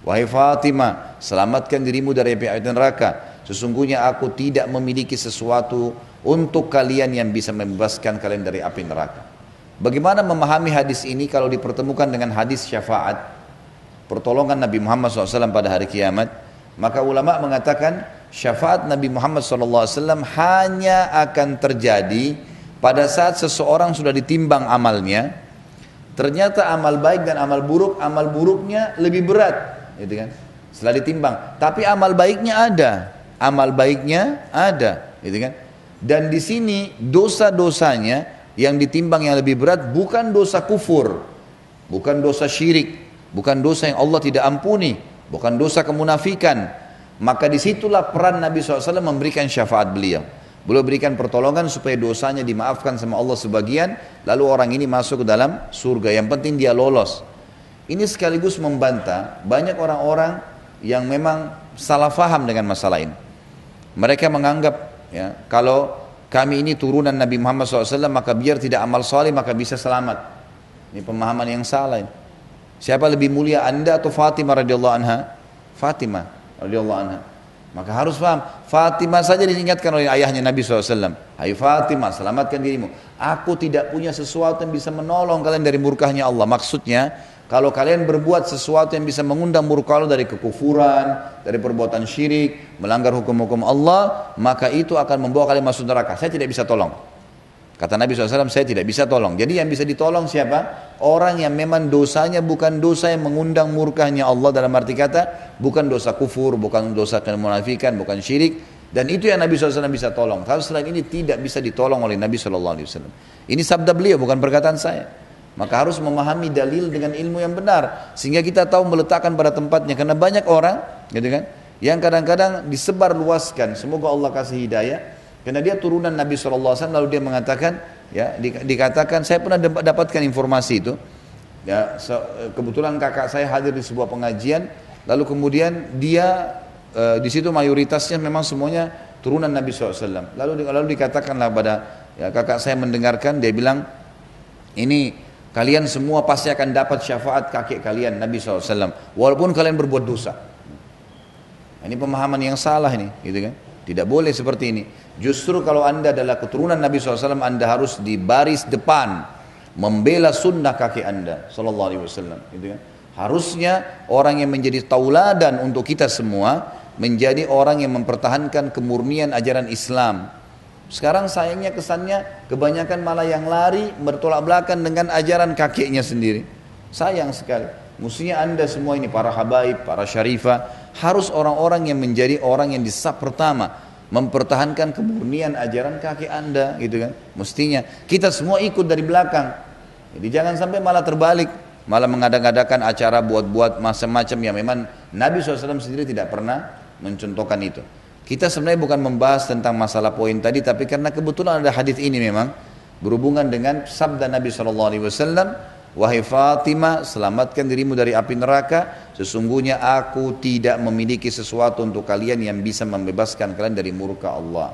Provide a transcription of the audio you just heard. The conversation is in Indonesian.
Wahai Fatimah, selamatkan dirimu dari api neraka. Sesungguhnya aku tidak memiliki sesuatu untuk kalian yang bisa membebaskan kalian dari api neraka. Bagaimana memahami hadis ini kalau dipertemukan dengan hadis syafaat, pertolongan Nabi Muhammad SAW pada hari kiamat? Maka ulama mengatakan syafaat Nabi Muhammad SAW hanya akan terjadi pada saat seseorang sudah ditimbang amalnya. Ternyata amal baik dan amal buruknya lebih berat, gitu kan? Setelah ditimbang, tapi amal baiknya ada, gitu kan? Dan di sini dosa-dosanya yang ditimbang yang lebih berat bukan dosa kufur, bukan dosa syirik, bukan dosa yang Allah tidak ampuni, bukan dosa kemunafikan. Maka disitulah peran Nabi SAW memberikan syafaat beliau. Beliau berikan pertolongan supaya dosanya dimaafkan sama Allah sebagian, lalu orang ini masuk ke dalam surga. Yang penting dia lolos. Ini sekaligus membantah banyak orang-orang yang memang salah faham dengan masalah ini. Mereka menganggap ya, kalau kami ini turunan Nabi Muhammad SAW, maka biar tidak amal saleh maka bisa selamat. Ini pemahaman yang salah ini. Siapa lebih mulia, anda atau Fatimah radhiyallahu anha? Fatimah radhiyallahu anha. Maka harus paham, Fatimah saja diingatkan oleh ayahnya Nabi SAW. Hai Fatimah, selamatkan dirimu. Aku tidak punya sesuatu yang bisa menolong kalian dari murkahnya Allah. Maksudnya, kalau kalian berbuat sesuatu yang bisa mengundang murka Allah dari kekufuran, dari perbuatan syirik, melanggar hukum-hukum Allah, maka itu akan membawa kalian masuk neraka. Saya tidak bisa tolong. Kata Nabi SAW, saya tidak bisa tolong. Jadi yang bisa ditolong siapa? Orang yang memang dosanya bukan dosa yang mengundang murkahnya Allah, dalam arti kata, bukan dosa kufur, bukan dosa kemunafikan, bukan syirik. Dan itu yang Nabi SAW bisa tolong. Tapi selain ini tidak bisa ditolong oleh Nabi SAW. Ini sabda beliau, bukan perkataan saya. Maka harus memahami dalil dengan ilmu yang benar. Sehingga kita tahu meletakkan pada tempatnya. Karena banyak orang, gitu kan, yang kadang-kadang disebar luaskan. Semoga Allah kasih hidayah. Karena dia turunan Nabi SAW, lalu dia mengatakan, ya, dikatakan, saya pernah dapatkan informasi itu, ya, kebetulan kakak saya hadir di sebuah pengajian, lalu kemudian dia di situ mayoritasnya memang semuanya turunan Nabi SAW. Lalu dikatakanlah pada ya, kakak saya mendengarkan, dia bilang, ini kalian semua pasti akan dapat syafaat kakek kalian Nabi SAW, walaupun kalian berbuat dosa. Ini pemahaman yang salah ini, gitu kan? Tidak boleh seperti ini. Justru kalau anda adalah keturunan Nabi SAW, anda harus di baris depan membela sunnah kakek anda SAW, gitu kan? Harusnya orang yang menjadi tauladan untuk kita semua menjadi orang yang mempertahankan kemurnian ajaran Islam. Sekarang sayangnya kesannya kebanyakan malah yang lari bertolak belakang dengan ajaran kakeknya sendiri. Sayang sekali. Mestinya anda semua ini para habaib, para syarifah, harus orang-orang yang menjadi orang yang di saf pertama mempertahankan kemurnian ajaran kakek anda, gitu kan? Mestinya kita semua ikut dari belakang. Jadi jangan sampai malah terbalik, malah mengadakan acara buat-buat macam-macam yang memang Nabi SAW sendiri tidak pernah mencontohkan itu. Kita sebenarnya bukan membahas tentang masalah poin tadi, tapi karena kebetulan ada hadis ini memang berhubungan dengan sabda Nabi SAW. Wahai Fatimah, selamatkan dirimu dari api neraka. Sesungguhnya aku tidak memiliki sesuatu untuk kalian yang bisa membebaskan kalian dari murka Allah.